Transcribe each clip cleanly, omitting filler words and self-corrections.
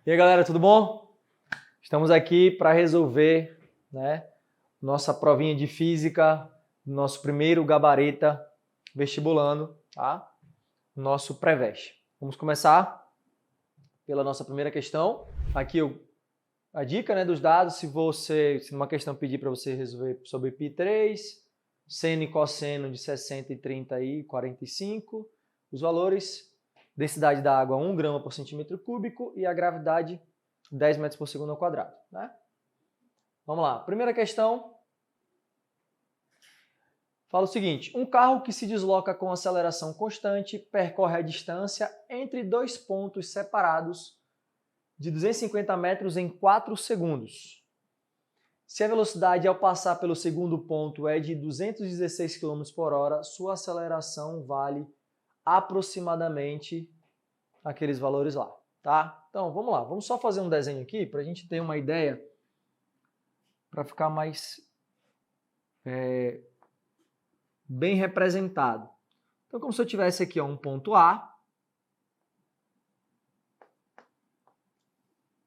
E aí, galera, tudo bom? Estamos aqui para resolver, nossa provinha de física, nosso primeiro gabarita vestibulando, tá? Nosso pré-vest. Vamos começar pela nossa primeira questão. Aqui a dica, dos dados, se numa questão pedir para você resolver sobre π3, seno e cosseno de 60 e 30 e 45, os valores: densidade da água 1 grama por centímetro cúbico e a gravidade 10 metros por segundo ao quadrado. Né? Vamos lá. Primeira questão fala o seguinte: um carro que se desloca com aceleração constante percorre a distância entre dois pontos separados de 250 metros em 4 segundos. Se a velocidade ao passar pelo segundo ponto é de 216 km por hora, sua aceleração vale aproximadamente aqueles valores lá, tá? Então, vamos lá. Vamos só fazer um desenho aqui para a gente ter uma ideia, para ficar mais bem representado. Então, como se eu tivesse aqui um ponto A,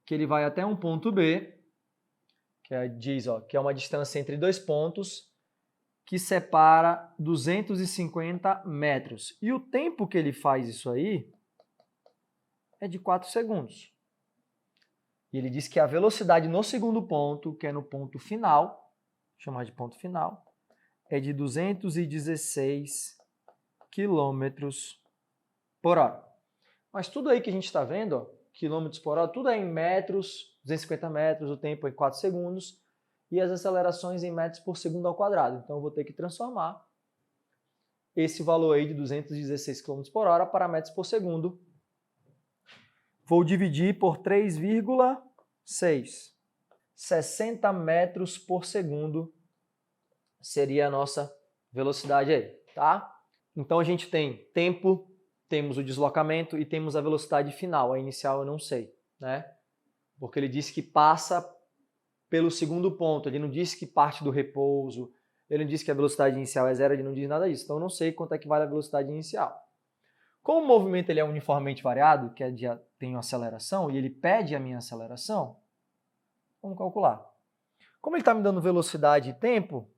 que ele vai até um ponto B, que diz que é uma distância entre dois pontos que separa 250 metros. E o tempo que ele faz isso aí é de 4 segundos. E ele diz que a velocidade no segundo ponto, que é no ponto final, vou chamar de ponto final, é de 216 km por hora. Mas tudo aí que a gente está vendo, quilômetros por hora, tudo é em metros, 250 metros, o tempo é em 4 segundos, e as acelerações em metros por segundo ao quadrado. Então eu vou ter que transformar esse valor aí de 216 km por hora para metros por segundo. Vou dividir por 3,6. 60 metros por segundo seria a nossa velocidade aí, tá? Então a gente tem tempo, temos o deslocamento e temos a velocidade final. A inicial eu não sei, né? Porque ele disse que passa pelo segundo ponto, ele não disse que parte do repouso, ele não disse que a velocidade inicial é zero, ele não diz nada disso. Então eu não sei quanto é que vale a velocidade inicial. Como o movimento ele é uniformemente variado, que tem uma aceleração, e ele pede a minha aceleração, vamos calcular. Como ele está me dando velocidade e tempo,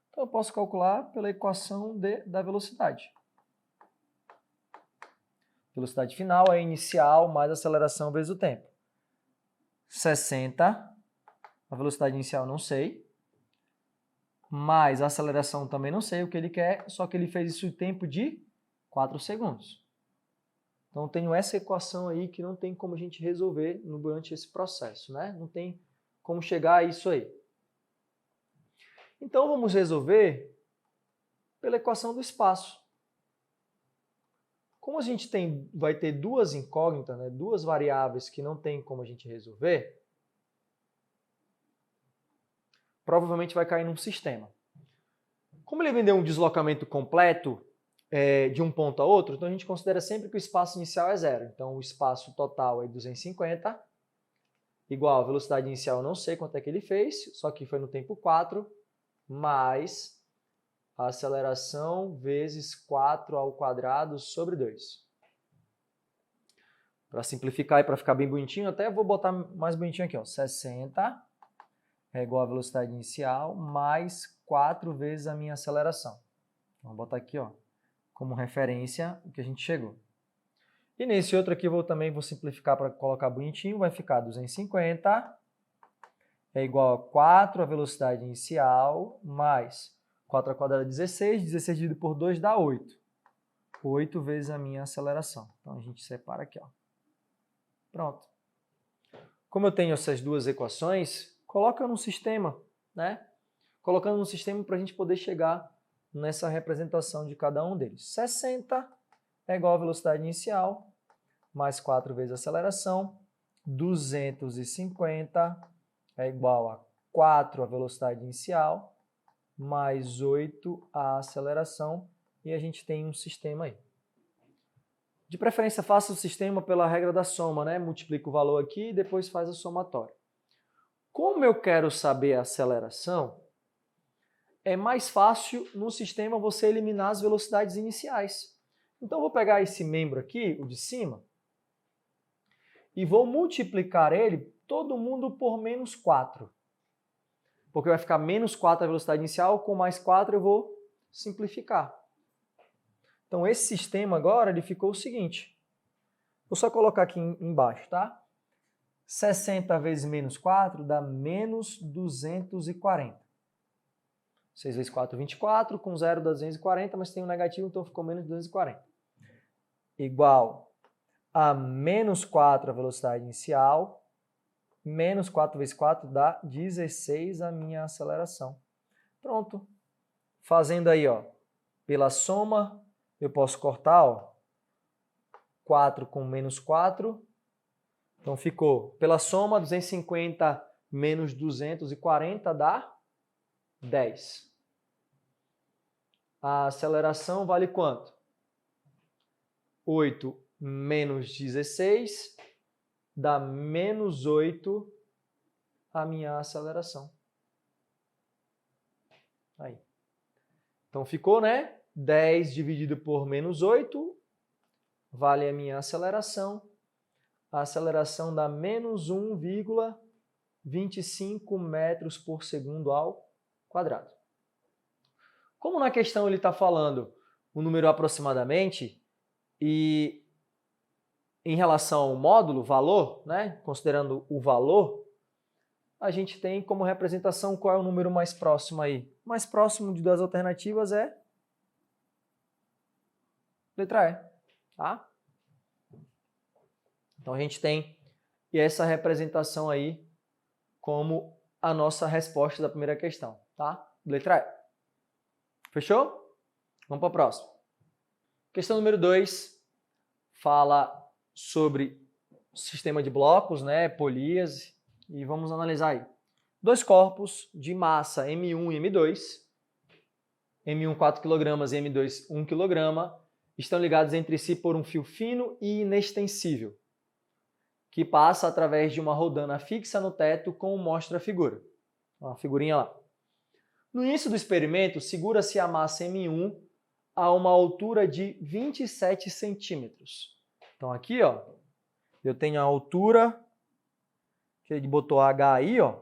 então eu posso calcular pela equação da velocidade. Velocidade final é inicial mais aceleração vezes o tempo. 60, a velocidade inicial não sei, mais a aceleração também não sei o que ele quer, só que ele fez isso em tempo de 4 segundos. Então eu tenho essa equação aí que não tem como a gente resolver durante esse processo, né? Não tem como chegar a isso aí. Então vamos resolver pela equação do espaço. Como a gente vai ter duas incógnitas, duas variáveis que não tem como a gente resolver, provavelmente vai cair num sistema. Como ele me deu um deslocamento completo de um ponto a outro, então a gente considera sempre que o espaço inicial é zero. Então o espaço total é 250, igual a velocidade inicial, eu não sei quanto é que ele fez, só que foi no tempo 4, mais a aceleração vezes 4 ao quadrado sobre 2. Para simplificar e para ficar bem bonitinho, até vou botar mais bonitinho aqui, 60 é igual a velocidade inicial mais 4 vezes a minha aceleração. Vou botar aqui, como referência o que a gente chegou. E nesse outro aqui eu também vou simplificar para colocar bonitinho, vai ficar 250 é igual a 4 a velocidade inicial mais 4 ao quadrado é 16, 16 dividido por 2 dá 8. 8 vezes a minha aceleração. Então a gente separa aqui. Pronto. Como eu tenho essas duas equações, coloca no sistema, Colocando no sistema para a gente poder chegar nessa representação de cada um deles. 60 é igual a velocidade inicial, mais 4 vezes a aceleração. 250 é igual a 4 a velocidade inicial, mais 8 a aceleração, e a gente tem um sistema aí. De preferência, faça o sistema pela regra da soma, Multiplica o valor aqui e depois faz a somatória. Como eu quero saber a aceleração, é mais fácil no sistema você eliminar as velocidades iniciais. Então, eu vou pegar esse membro aqui, o de cima, e vou multiplicar ele, todo mundo, por menos 4. Porque vai ficar menos 4 a velocidade inicial, com mais 4 eu vou simplificar. Então, esse sistema agora ele ficou o seguinte. Vou só colocar aqui embaixo, tá? 60 vezes menos 4 dá menos 240. 6 vezes 4, 24. Com 0 dá 240, mas tem um negativo, então ficou menos 240. Igual a menos 4 a velocidade inicial, menos 4 vezes 4 dá 16 a minha aceleração. Pronto. Fazendo aí, ó, pela soma, eu posso cortar, ó, 4 com menos 4. Então ficou, pela soma, 250 menos 240 dá 10. A aceleração vale quanto? 8 menos 16 dá menos 8 a minha aceleração. Aí. Então ficou, né? 10 dividido por menos 8 vale a minha aceleração. A aceleração dá menos 1,25 metros por segundo ao quadrado. Como na questão ele está falando o número aproximadamente, e em relação ao módulo, valor, né, considerando o valor, a gente tem como representação qual é o número mais próximo aí. O mais próximo das alternativas é letra E, tá? Então a gente tem essa representação aí como a nossa resposta da primeira questão, tá? Letra E. Fechou? Vamos para a próxima. Questão número 2 fala sobre sistema de blocos, né, políase, e vamos analisar aí. Dois corpos de massa M1 e M2, M1 4 kg e M2 1 kg, estão ligados entre si por um fio fino e inextensível, que passa através de uma rodana fixa no teto, como mostra a figura. Uma figurinha lá. No início do experimento, segura-se a massa M1 a uma altura de 27 centímetros. Então aqui, ó, eu tenho a altura, que ele botou H aí, ó,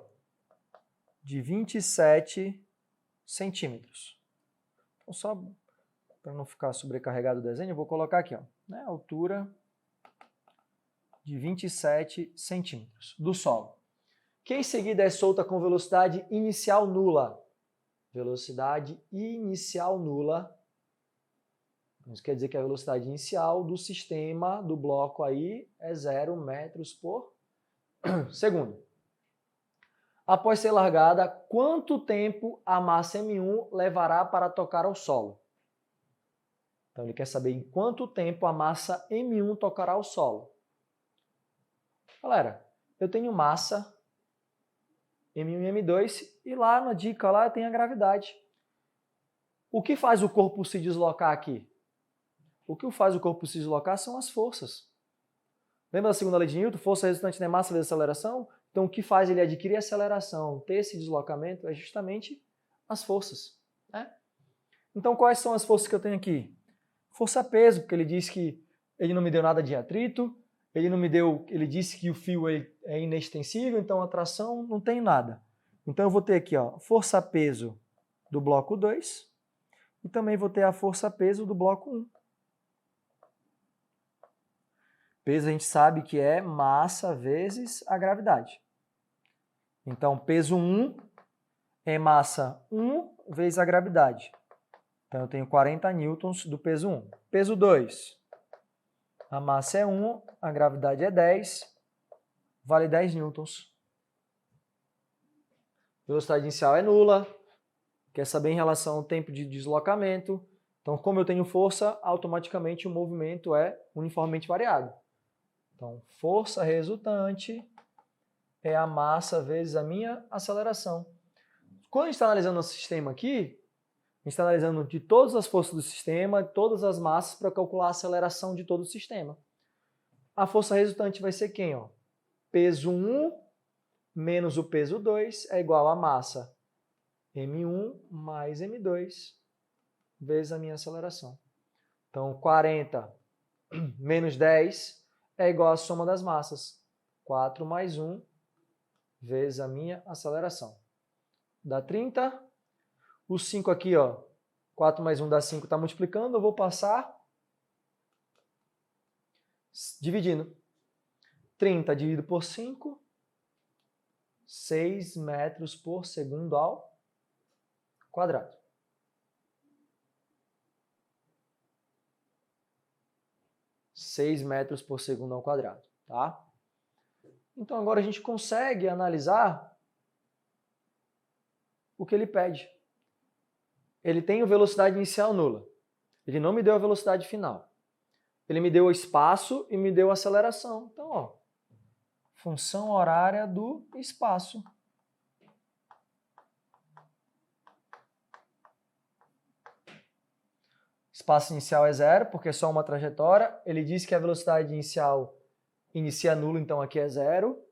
de 27 centímetros. Então só para não ficar sobrecarregado o desenho, eu vou colocar aqui, ó, né, altura de 27 centímetros do solo, que em seguida é solta com velocidade inicial nula. Velocidade inicial nula. Isso quer dizer que a velocidade inicial do sistema, do bloco aí, é 0 metros por segundo. Após ser largada, quanto tempo a massa M1 levará para tocar ao solo? Então ele quer saber em quanto tempo a massa M1 tocará ao solo. Galera, eu tenho massa M1 e M2 e lá na dica lá tem a gravidade. O que faz o corpo se deslocar aqui? O que faz o corpo se deslocar são as forças. Lembra da segunda lei de Newton? Força resultante da massa vezes aceleração? Então, o que faz ele adquirir aceleração, ter esse deslocamento, é justamente as forças, né? Então, quais são as forças que eu tenho aqui? Força-peso, porque ele disse que ele não me deu nada de atrito, ele disse que o fio é inextensível, então a tração não tem nada. Então, eu vou ter aqui, ó, força-peso do bloco 2 e também vou ter a força-peso do bloco 1. Peso a gente sabe que é massa vezes a gravidade. Então, peso 1 é massa 1 vezes a gravidade. Então, eu tenho 40 newtons do peso 1. Peso 2, a massa é 1, a gravidade é 10, vale 10 newtons. Velocidade inicial é nula. Quer saber em relação ao tempo de deslocamento. Então, como eu tenho força, automaticamente o movimento é uniformemente variado. Então, força resultante é a massa vezes a minha aceleração. Quando a gente está analisando o sistema aqui, a gente está analisando de todas as forças do sistema, todas as massas para calcular a aceleração de todo o sistema. A força resultante vai ser quem? Ó? Peso 1 menos o peso 2 é igual a massa m1 mais m2 vezes a minha aceleração. Então, 40 menos 10 é igual à soma das massas. 4 mais 1 vezes a minha aceleração. Dá 30. O 5 aqui, ó, 4 mais 1 dá 5, está multiplicando. Eu vou passar dividindo. 30 dividido por 5, 6 metros por segundo ao quadrado. (6 metros por segundo ao quadrado, tá? Então agora a gente consegue analisar o que ele pede. Ele tem a velocidade inicial nula. Ele não me deu a velocidade final. Ele me deu o espaço e me deu a aceleração. Então, ó, função horária do espaço. Espaço inicial é 0, porque é só uma trajetória. Ele diz que a velocidade inicial inicia nulo, então aqui é 0.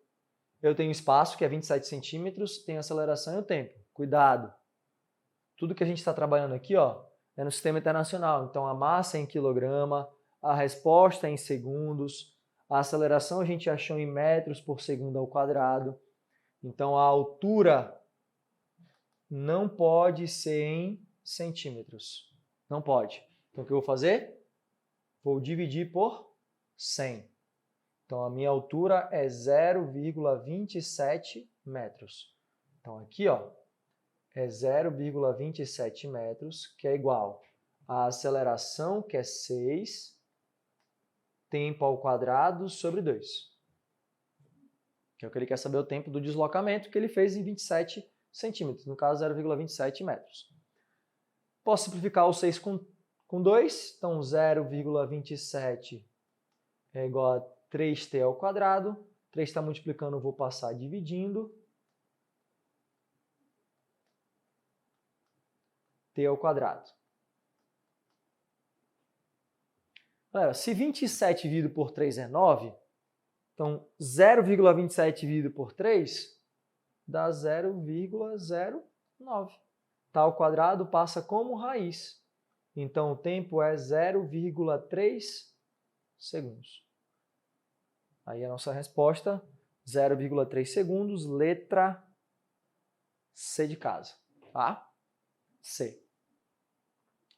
Eu tenho espaço, que é 27 centímetros, tenho aceleração e o tempo. Cuidado! Tudo que a gente está trabalhando aqui, ó, é no sistema internacional. Então a massa é em quilograma, a resposta é em segundos, a aceleração a gente achou em metros por segundo ao quadrado. Então a altura não pode ser em centímetros. Não pode. Então o que eu vou fazer? Vou dividir por 100. Então a minha altura é 0,27 metros. Então aqui, ó, é 0,27 metros, que é igual à aceleração, que é 6, tempo ao quadrado sobre 2. Que é o que ele quer saber, o tempo do deslocamento, que ele fez em 27 centímetros, no caso 0,27 metros. Posso simplificar o 6 com 2, então 0,27 é igual a 3t ao quadrado. 3 está multiplicando, eu vou passar dividindo. T ao quadrado. Galera, se 27 dividido por 3 é 9, então 0,27 dividido por 3 dá 0,09. Tá ao quadrado passa como raiz. Então o tempo é 0,3 segundos. Aí a nossa resposta, 0,3 segundos, letra C de casa. Tá? C.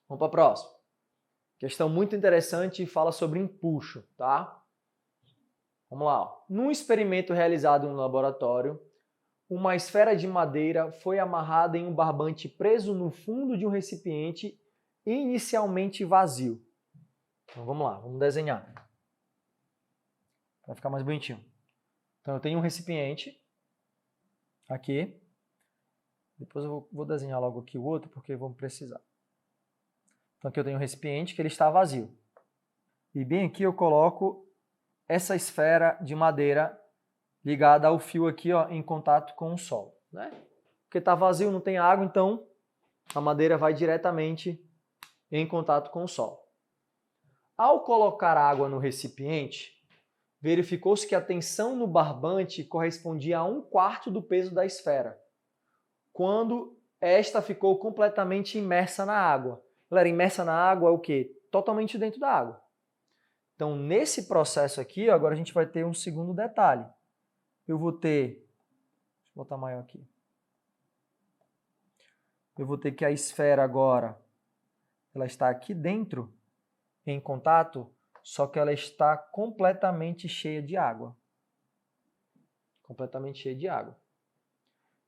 Vamos para a próxima. Questão muito interessante e fala sobre empuxo, tá? Vamos lá. Ó. Num experimento realizado no laboratório, uma esfera de madeira foi amarrada em um barbante preso no fundo de um recipiente inicialmente vazio. Então vamos lá, vamos desenhar. Vai ficar mais bonitinho. Então eu tenho um recipiente aqui. Depois eu vou desenhar logo aqui o outro, porque vamos precisar. Então aqui eu tenho um recipiente que ele está vazio. E bem aqui eu coloco essa esfera de madeira ligada ao fio aqui, ó, em contato com o solo, né? Porque está vazio, não tem água, então a madeira vai diretamente em contato com o solo. Ao colocar água no recipiente, verificou-se que a tensão no barbante correspondia a 1/4 do peso da esfera, quando esta ficou completamente imersa na água. Galera, imersa na água é o quê? Totalmente dentro da água. Então, nesse processo aqui, ó, agora a gente vai ter um segundo detalhe. Eu vou ter, deixa eu botar maior aqui. Eu vou ter que a esfera agora, ela está aqui dentro, em contato, só que ela está completamente cheia de água. Completamente cheia de água.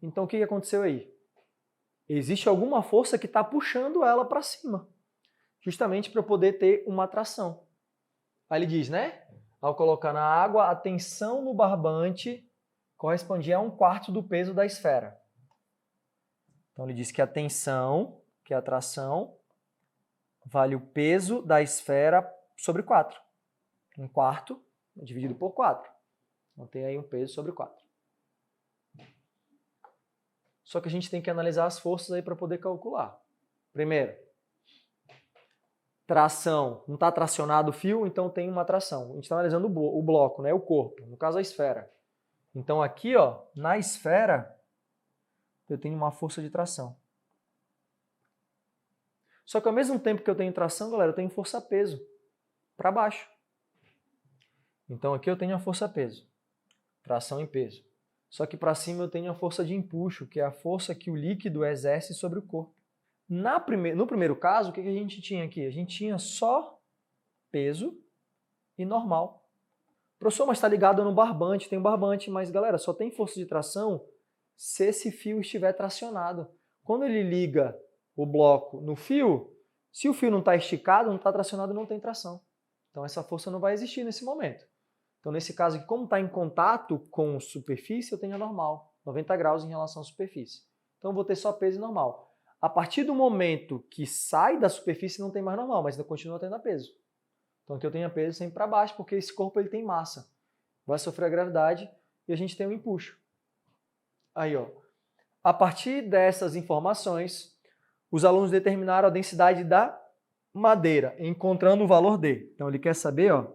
Então, o que aconteceu aí? Existe alguma força que está puxando ela para cima, justamente para eu poder ter uma tração. Aí ele diz, né? Ao colocar na água, a tensão no barbante correspondia a 1/4 do peso da esfera. Então ele diz que a tensão, que é a tração, vale o peso da esfera sobre 4. 1/4 dividido por 4. Então tem aí um peso sobre 4. Só que a gente tem que analisar as forças aí para poder calcular. Primeiro, tração. Não está tracionado o fio, então tem uma tração. A gente está analisando o bloco, né? O corpo, no caso a esfera. Então aqui, ó, na esfera, eu tenho uma força de tração. Só que ao mesmo tempo que eu tenho tração, galera, eu tenho força-peso para baixo. Então aqui eu tenho a força-peso, tração e peso. Só que para cima eu tenho a força de empuxo, que é a força que o líquido exerce sobre o corpo. No primeiro caso, o que a gente tinha aqui? A gente tinha só peso e normal. Professor, mas está ligado no barbante, tem um barbante, mas galera, só tem força de tração se esse fio estiver tracionado. Quando ele liga o bloco no fio, se o fio não está esticado, não está tracionado, não tem tração. Então essa força não vai existir nesse momento. Então nesse caso aqui, como está em contato com superfície, eu tenho a normal, 90 graus em relação à superfície. Então eu vou ter só peso e normal. A partir do momento que sai da superfície, não tem mais normal, mas ainda continua tendo a peso. Então aqui eu tenho a peso sempre para baixo, porque esse corpo ele tem massa. Vai sofrer a gravidade e a gente tem um empuxo. Aí, ó. A partir dessas informações, os alunos determinaram a densidade da madeira, encontrando o valor D. Então ele quer saber, ó,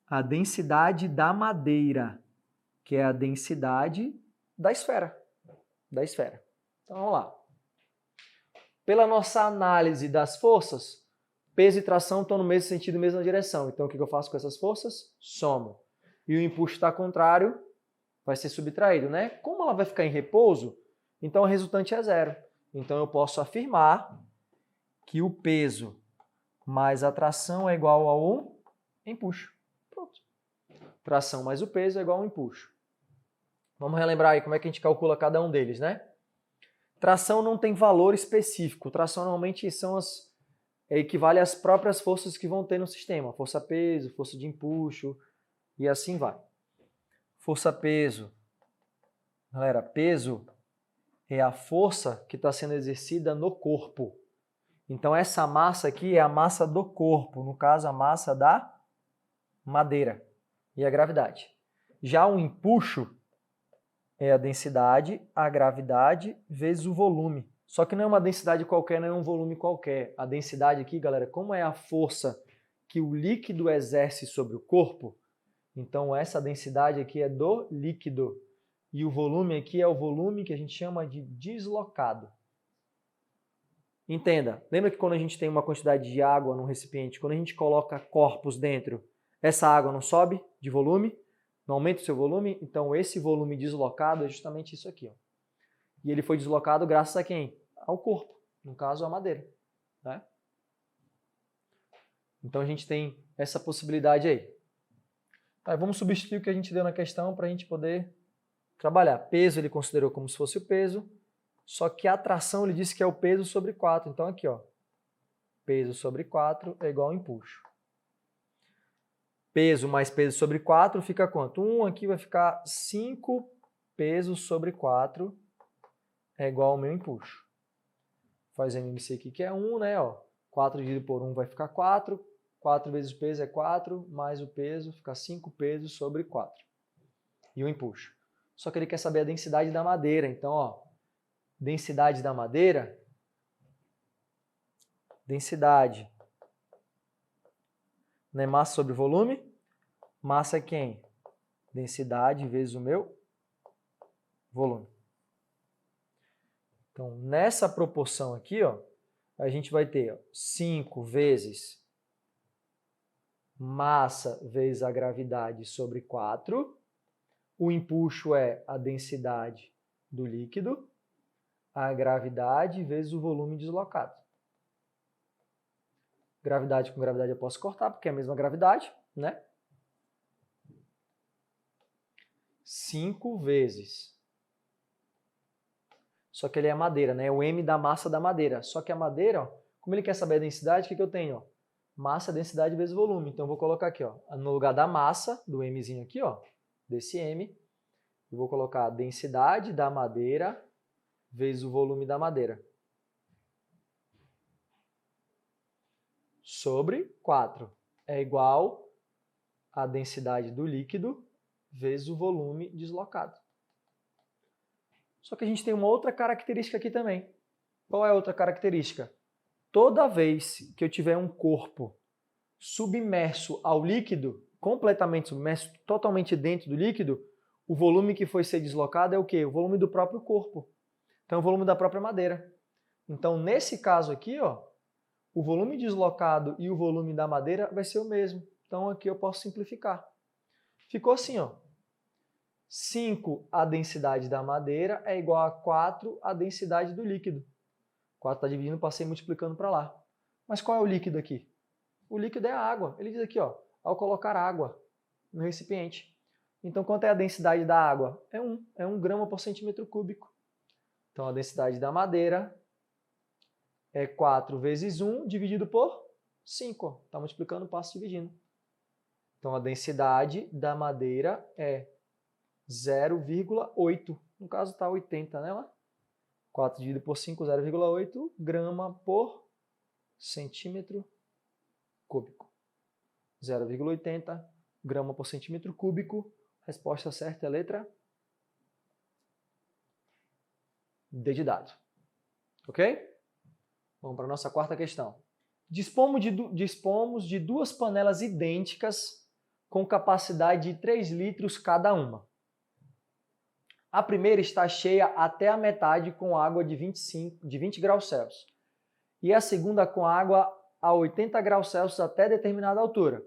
a densidade da madeira, que é a densidade da esfera. Então vamos lá. Pela nossa análise das forças, peso e tração estão no mesmo sentido, mesma direção. Então, o que eu faço com essas forças? Somo. E o empuxo está contrário, vai ser subtraído, né? Como ela vai ficar em repouso, então o resultante é zero. Então, eu posso afirmar que o peso mais a tração é igual ao empuxo. Pronto. Tração mais o peso é igual ao empuxo. Vamos relembrar aí como é que a gente calcula cada um deles, né? Tração não tem valor específico. Tração normalmente equivale às próprias forças que vão ter no sistema. Força-peso, força de empuxo e assim vai. Força-peso. Galera, peso é a força que está sendo exercida no corpo. Então essa massa aqui é a massa do corpo, no caso a massa da madeira e a gravidade. Já o empuxo é a densidade, a gravidade vezes o volume. Só que não é uma densidade qualquer, não é um volume qualquer. A densidade aqui, galera, como é a força que o líquido exerce sobre o corpo, então essa densidade aqui é do líquido. E o volume aqui é o volume que a gente chama de deslocado. Entenda, lembra que quando a gente tem uma quantidade de água num recipiente, quando a gente coloca corpos dentro, essa água não sobe de volume? Não aumenta o seu volume? Então esse volume deslocado é justamente isso aqui, ó. E ele foi deslocado graças a quem? Ao corpo, no caso a madeira, né? Então a gente tem essa possibilidade aí. Tá, vamos substituir o que a gente deu na questão para a gente poder trabalhar. Peso ele considerou como se fosse o peso, só que a tração ele disse que é o peso sobre 4. Então aqui, ó, peso sobre 4 é igual ao empuxo. Peso mais peso sobre 4 fica quanto? 1 aqui vai ficar 5 peso sobre 4 é igual ao meu empuxo. Faz MMC aqui que é 1, né? Ó, 4 dividido por 1 vai ficar 4. 4 vezes o peso é 4, mais o peso fica 5 pesos sobre 4. E o empuxo. Só que ele quer saber a densidade da madeira. Então, ó, densidade da madeira, densidade, né? Massa sobre volume. Massa é quem? Densidade vezes o meu volume. Então, nessa proporção aqui, ó, a gente vai ter 5 vezes massa vezes a gravidade sobre 4. O empuxo é a densidade do líquido. A gravidade vezes o volume deslocado. Gravidade com gravidade eu posso cortar, porque é a mesma gravidade, né? 5 vezes. Só que ele é madeira, né? O M da massa da madeira. Só que a madeira, ó, como ele quer saber a densidade, o que eu tenho? Ó? Massa, densidade vezes volume. Então eu vou colocar aqui, ó, no lugar da massa, do Mzinho aqui, ó, desse M, eu vou colocar a densidade da madeira vezes o volume da madeira. Sobre 4 é igual a densidade do líquido vezes o volume deslocado. Só que a gente tem uma outra característica aqui também. Qual é a outra característica? Toda vez que eu tiver um corpo submerso ao líquido, completamente submerso, totalmente dentro do líquido, o volume que foi ser deslocado é o quê? O volume do próprio corpo. Então, o volume da própria madeira. Então, nesse caso aqui, ó, o volume deslocado e o volume da madeira vai ser o mesmo. Então, aqui eu posso simplificar. Ficou assim, ó. 5 a densidade da madeira é igual a 4 a densidade do líquido. 4 está dividindo, passei multiplicando para lá. Mas qual é o líquido aqui? O líquido é a água. Ele diz aqui, ó, ao colocar água no recipiente. Então, quanto é a densidade da água? É 1 grama por centímetro cúbico. Então, a densidade da madeira é 4 vezes 1 dividido por 5. Está multiplicando, passo dividindo. Então, a densidade da madeira é 0,8. No caso, está 80, né? 4 dividido por 5, 0,8 grama por centímetro cúbico. 0,80 grama por centímetro cúbico. Resposta certa é a letra D de dado. Ok? Vamos para a nossa quarta questão. Dispomos de duas panelas idênticas com capacidade de 3 litros cada uma. A primeira está cheia até a metade com água de 20 graus Celsius. E a segunda com água a 80 graus Celsius até determinada altura.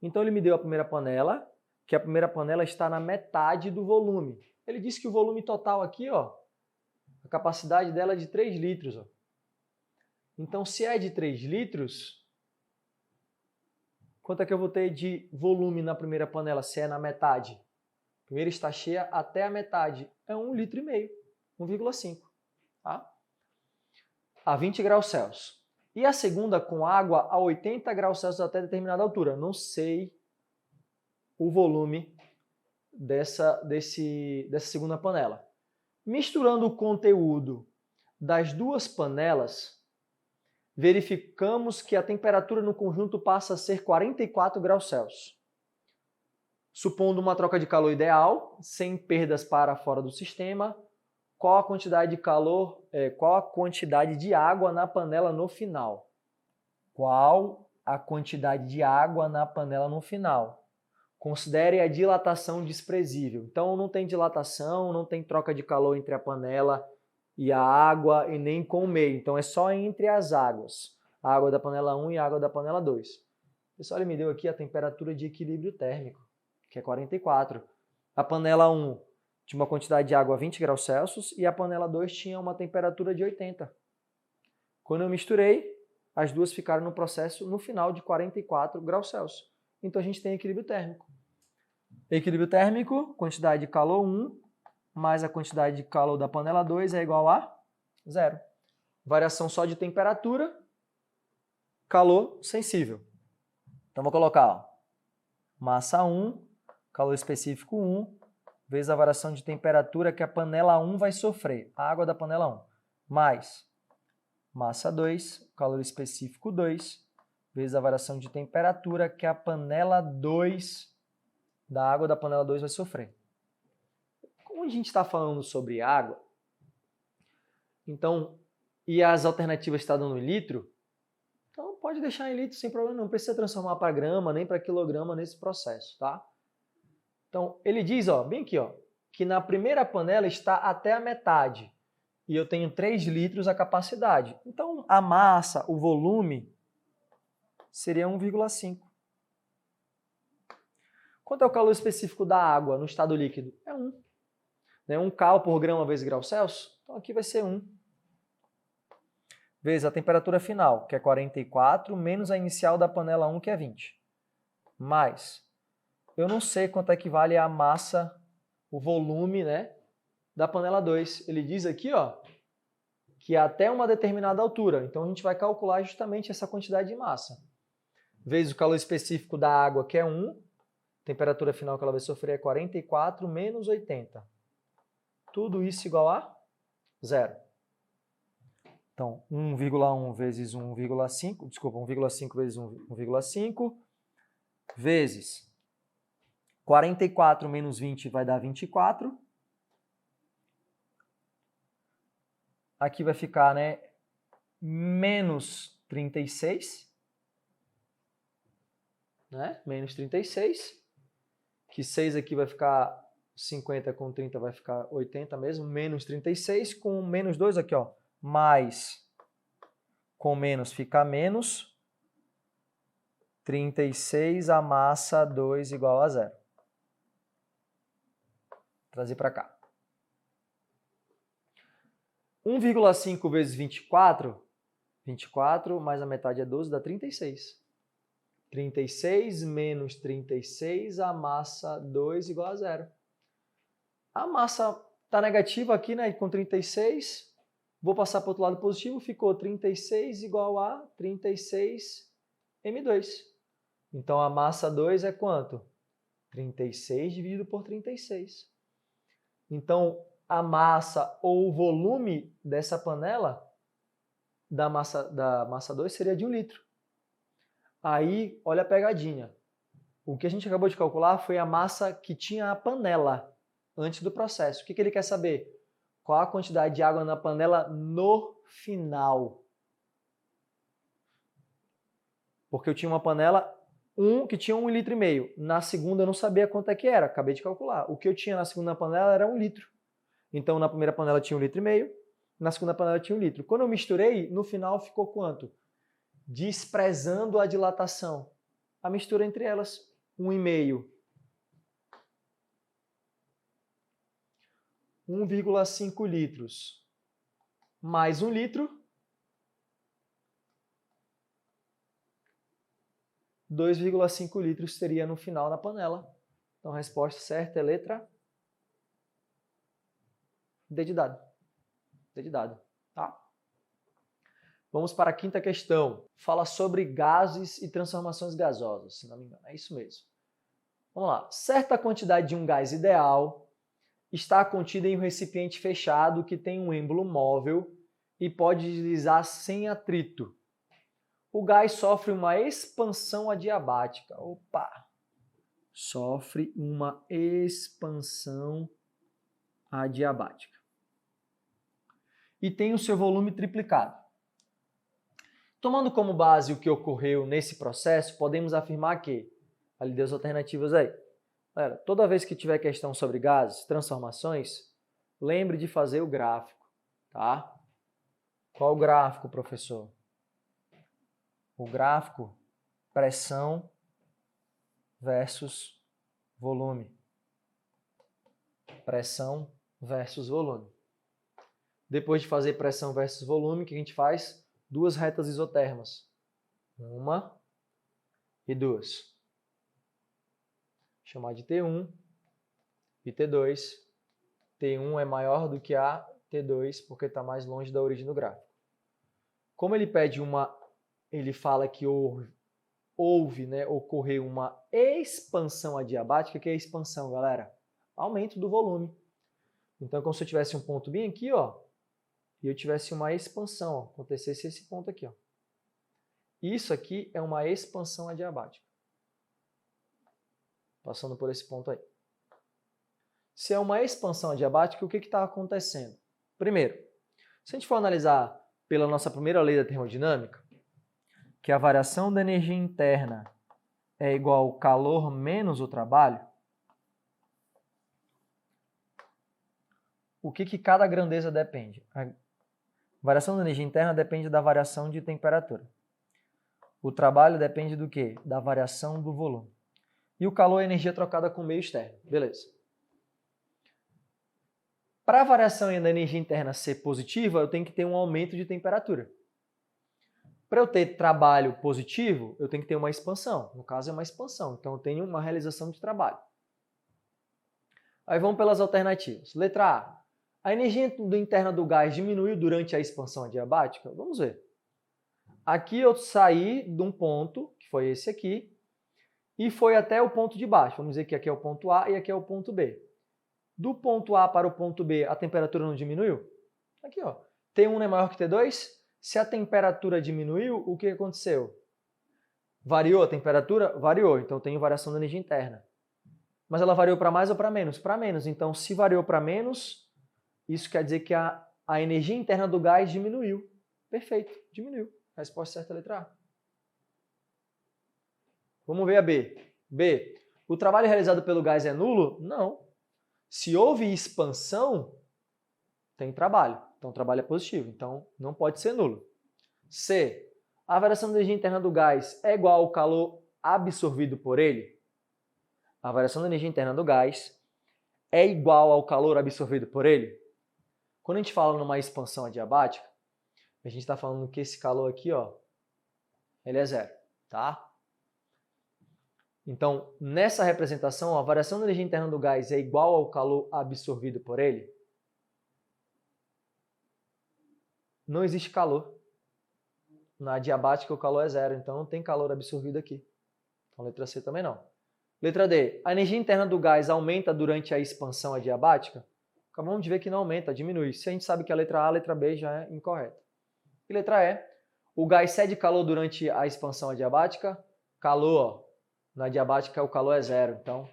Então ele me deu a primeira panela, que a primeira panela está na metade do volume. Ele disse que o volume total aqui, ó, a capacidade dela é de 3 litros. Ó. Então, se é de 3 litros, quanto é que eu vou ter de volume na primeira panela, se é na metade? A primeira está cheia até a metade. É 1,5 litro, 1,5. Tá? A 20 graus Celsius. E a segunda com água a 80 graus Celsius até determinada altura. Não sei o volume dessa segunda panela. Misturando o conteúdo das duas panelas, verificamos que a temperatura no conjunto passa a ser 44 graus Celsius. Supondo uma troca de calor ideal, sem perdas para fora do sistema, qual a quantidade de calor, qual a quantidade de água na panela no final? Qual a quantidade de água na panela no final? Considere a dilatação desprezível. Então não tem dilatação, não tem troca de calor entre a panela e a água e nem com o meio. Então é só entre as águas. A água da panela 1 e a água da panela 2. Pessoal, ele me deu aqui a temperatura de equilíbrio térmico, que é 44. A panela 1 tinha uma quantidade de água a 20 graus Celsius e a panela 2 tinha uma temperatura de 80. Quando eu misturei, as duas ficaram no processo no final de 44 graus Celsius. Então a gente tem equilíbrio térmico. Equilíbrio térmico, quantidade de calor 1 mais a quantidade de calor da panela 2 é igual a 0. Variação só de temperatura, calor sensível. Então vou colocar ó, massa 1, calor específico 1, vezes a variação de temperatura que a panela 1 vai sofrer, a água da panela 1, mais massa 2, calor específico 2, vezes a variação de temperatura que a panela 2 da água da panela 2 vai sofrer. Como a gente está falando sobre água, então, e as alternativas estão dando em litro, então pode deixar em litro sem problema, não precisa transformar para grama nem para quilograma nesse processo, tá? Então, ele diz, ó, bem aqui, ó, que na primeira panela está até a metade e eu tenho 3 litros a capacidade. Então, a massa, o volume, seria 1,5. Quanto é o calor específico da água no estado líquido? É 1. 1 cal por grama vezes graus Celsius, então aqui vai ser 1. Vezes a temperatura final, que é 44, menos a inicial da panela 1, que é 20. Mais, eu não sei quanto equivale a massa, o volume, né, da panela 2. Ele diz aqui, ó, que é até uma determinada altura. Então a gente vai calcular justamente essa quantidade de massa. Vezes o calor específico da água, que é 1. Temperatura final que ela vai sofrer é 44 menos 80. Tudo isso igual a 0. Então, 1,1 vezes 1,5, desculpa, 1,5 vezes 1,5, vezes 44 menos 20 vai dar 24. Aqui vai ficar, né, menos 36. Né? Menos 36. Que 6 aqui vai ficar 50 com 30 vai ficar 80 mesmo. Menos 36 com menos 2 aqui, ó. Mais Com menos fica menos. 36, a massa 2 igual a 0. Trazer para cá. 1,5 vezes 24, 24 mais a metade é 12, dá 36. 36 menos 36, a massa 2 igual a 0. A massa está negativa aqui, né, com 36. Vou passar para o outro lado positivo, ficou 36 igual a 36 M2. Então, a massa 2 é quanto? 36 dividido por 36. Então, a massa ou o volume dessa panela da massa 2 seria de 1 litro. Aí, olha a pegadinha. O que a gente acabou de calcular foi a massa que tinha a panela antes do processo. O que ele quer saber? Qual a quantidade de água na panela no final? Porque eu tinha uma panela que tinha 1,5 litro. Na segunda eu não sabia quanto é que era, acabei de calcular. O que eu tinha na segunda panela era 1 litro. Então, na primeira panela tinha 1,5 litro, na segunda panela tinha 1 litro. Quando eu misturei, no final ficou quanto? Desprezando a dilatação. A mistura entre elas, 1,5. 1,5 litros mais 1 litro, 2,5 litros seria no final na panela. Então, a resposta certa é letra D de dado. D de dado, tá? Vamos para a quinta questão. Fala sobre gases e transformações gasosas, se não me engano. É isso mesmo. Vamos lá. Certa quantidade de um gás ideal está contida em um recipiente fechado que tem um êmbolo móvel e pode deslizar sem atrito. O gás sofre uma expansão adiabática. Opa! Sofre uma expansão adiabática. E tem o seu volume triplicado. Tomando como base o que ocorreu nesse processo, podemos afirmar que... Ali deu as alternativas aí. Galera, toda vez que tiver questão sobre gases, transformações, lembre de fazer o gráfico, tá? Qual o gráfico, professor? O gráfico, pressão versus volume. Pressão versus volume. Depois de fazer pressão versus volume, o que a gente faz? Duas retas isotermas. 1 e 2. Vou chamar de T1 e T2. T1 é maior do que a T2 porque está mais longe da origem do gráfico. Como ele pede ele fala que ocorreu uma expansão adiabática. O que é expansão, galera? Aumento do volume. Então, como se eu tivesse um ponto bem aqui, ó, e eu tivesse uma expansão, ó, acontecesse esse ponto aqui, ó. Isso aqui é uma expansão adiabática. Passando por esse ponto aí. Se é uma expansão adiabática, o que está acontecendo? Primeiro, se a gente for analisar pela nossa primeira lei da termodinâmica, que a variação da energia interna é igual ao calor menos o trabalho, o que cada grandeza depende? A variação da energia interna depende da variação de temperatura. O trabalho depende do quê? Da variação do volume. E o calor é energia trocada com o meio externo. Beleza. Para a variação da energia interna ser positiva, eu tenho que ter um aumento de temperatura. Para eu ter trabalho positivo, eu tenho que ter uma expansão. No caso, é uma expansão. Então, eu tenho uma realização de trabalho. Aí vamos pelas alternativas. Letra A. A energia interna do gás diminuiu durante a expansão adiabática? Vamos ver. Aqui eu saí de um ponto, que foi esse aqui, e foi até o ponto de baixo. Vamos dizer que aqui é o ponto A e aqui é o ponto B. Do ponto A para o ponto B, a temperatura não diminuiu? Aqui, ó. T1 é maior que T2? Se a temperatura diminuiu, o que aconteceu? Variou a temperatura? Variou. Então, eu tenho variação da energia interna. Mas ela variou para mais ou para menos? Para menos. Então, se variou para menos, isso quer dizer que a energia interna do gás diminuiu. Perfeito, diminuiu. A resposta certa é a letra A. Vamos ver a B. B. O trabalho realizado pelo gás é nulo? Não. Se houve expansão, tem trabalho. Então, o trabalho é positivo. Então, não pode ser nulo. C. A variação da energia interna do gás é igual ao calor absorvido por ele? A variação da energia interna do gás é igual ao calor absorvido por ele? Quando a gente fala numa expansão adiabática, a gente está falando que esse calor aqui, ó, ele é zero, tá? Então, nessa representação, a variação da energia interna do gás é igual ao calor absorvido por ele? Não existe calor. Na adiabática, o calor é zero, então não tem calor absorvido aqui. Então, letra C também não. Letra D. A energia interna do gás aumenta durante a expansão adiabática? Acabamos de ver que não aumenta, diminui. Se a gente sabe que a letra A, a letra B já é incorreta. E letra E. O gás cede calor durante a expansão adiabática? Calor, ó. Na adiabática o calor é zero, então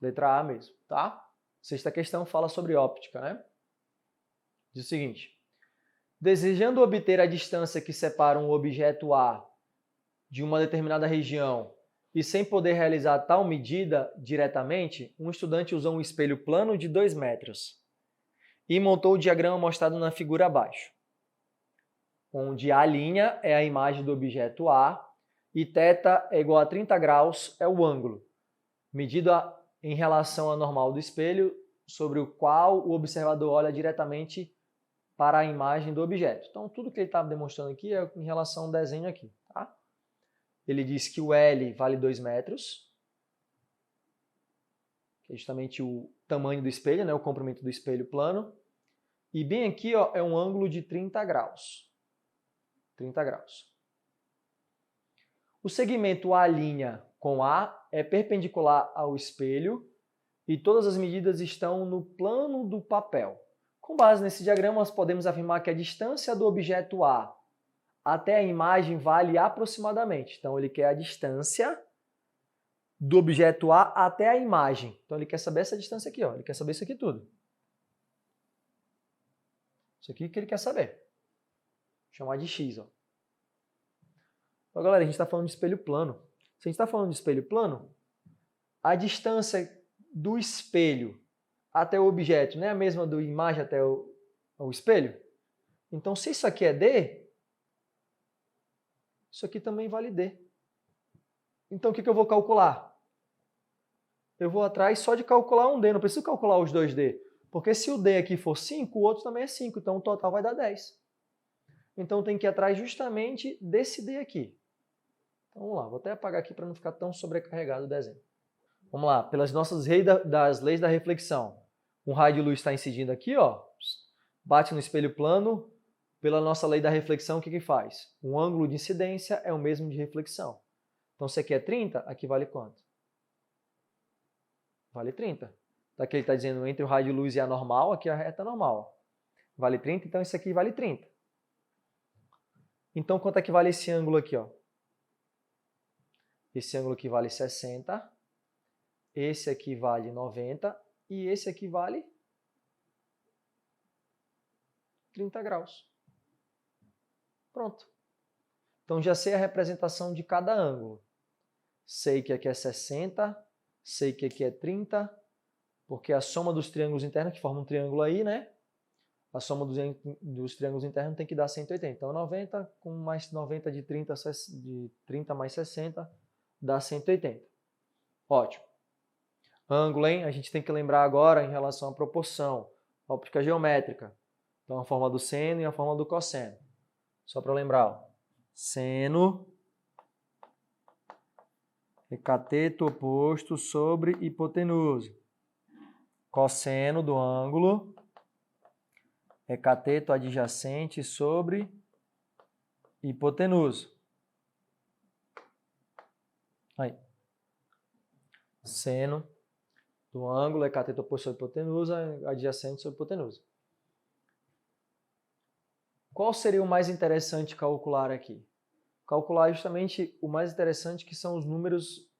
letra A mesmo, tá? Sexta questão fala sobre óptica, né? Diz o seguinte: desejando obter a distância que separa um objeto A de uma determinada região e sem poder realizar tal medida diretamente, um estudante usou um espelho plano de 2 metros e montou o diagrama mostrado na figura abaixo, onde A' é a imagem do objeto A e θ é igual a 30 graus é o ângulo, medido em relação à normal do espelho, sobre o qual o observador olha diretamente para a imagem do objeto. Então, tudo que ele está demonstrando aqui é em relação ao desenho aqui. Tá? Ele diz que o L vale 2 metros, que é justamente o tamanho do espelho, né, o comprimento do espelho plano. E bem aqui ó, é um ângulo de 30 graus. 30 graus. O segmento A' com A é perpendicular ao espelho e todas as medidas estão no plano do papel. Com base nesse diagrama, nós podemos afirmar que a distância do objeto A até a imagem vale aproximadamente. Então, ele quer a distância do objeto A até a imagem. Então, ele quer saber essa distância aqui, ó. Ele quer saber isso aqui tudo. Isso aqui que ele quer saber. Vou chamar de x, ó. Então, galera, a gente está falando de espelho plano. Se a gente está falando de espelho plano, a distância do espelho até o objeto não é a mesma do imagem até o espelho? Então, se isso aqui é D, isso aqui também vale D. Então, o que eu vou calcular? Eu vou atrás só de calcular um D, não preciso calcular os dois D. Porque se o D aqui for 5, o outro também é 5, então o total vai dar 10. Então, tem que ir atrás justamente desse D aqui. Então, vamos lá, vou até apagar aqui para não ficar tão sobrecarregado o desenho. Vamos lá, pelas nossas leis da reflexão. Um raio de luz está incidindo aqui, ó, bate no espelho plano. Pela nossa lei da reflexão, o que faz? Um ângulo de incidência é o mesmo de reflexão. Então, se aqui é 30, aqui vale quanto? Vale 30. Daqui ele está dizendo entre o raio de luz e a normal, aqui a reta normal. Vale 30, então isso aqui vale 30. Então, quanto é que vale esse ângulo aqui? Ó? Esse ângulo aqui vale 60. Esse aqui vale 90 e esse aqui vale 30 graus. Pronto. Então já sei a representação de cada ângulo. Sei que aqui é 60, sei que aqui é 30, porque a soma dos triângulos internos, que formam um triângulo aí, né? A soma dos triângulos internos tem que dar 180. Então 90 com mais 90 de 30 mais 60 dá 180. Ótimo. Ângulo, hein? A gente tem que lembrar agora em relação à proporção. Óptica geométrica. Então, a forma do seno e a forma do cosseno. Só para lembrar, ó. Seno é cateto oposto sobre hipotenusa. Cosseno do ângulo é cateto adjacente sobre hipotenusa. Aí. Seno do ângulo é cateto oposto sobre hipotenusa, adjacente sobre hipotenusa. Qual seria o mais interessante calcular aqui? Calcular justamente o mais interessante, que são os números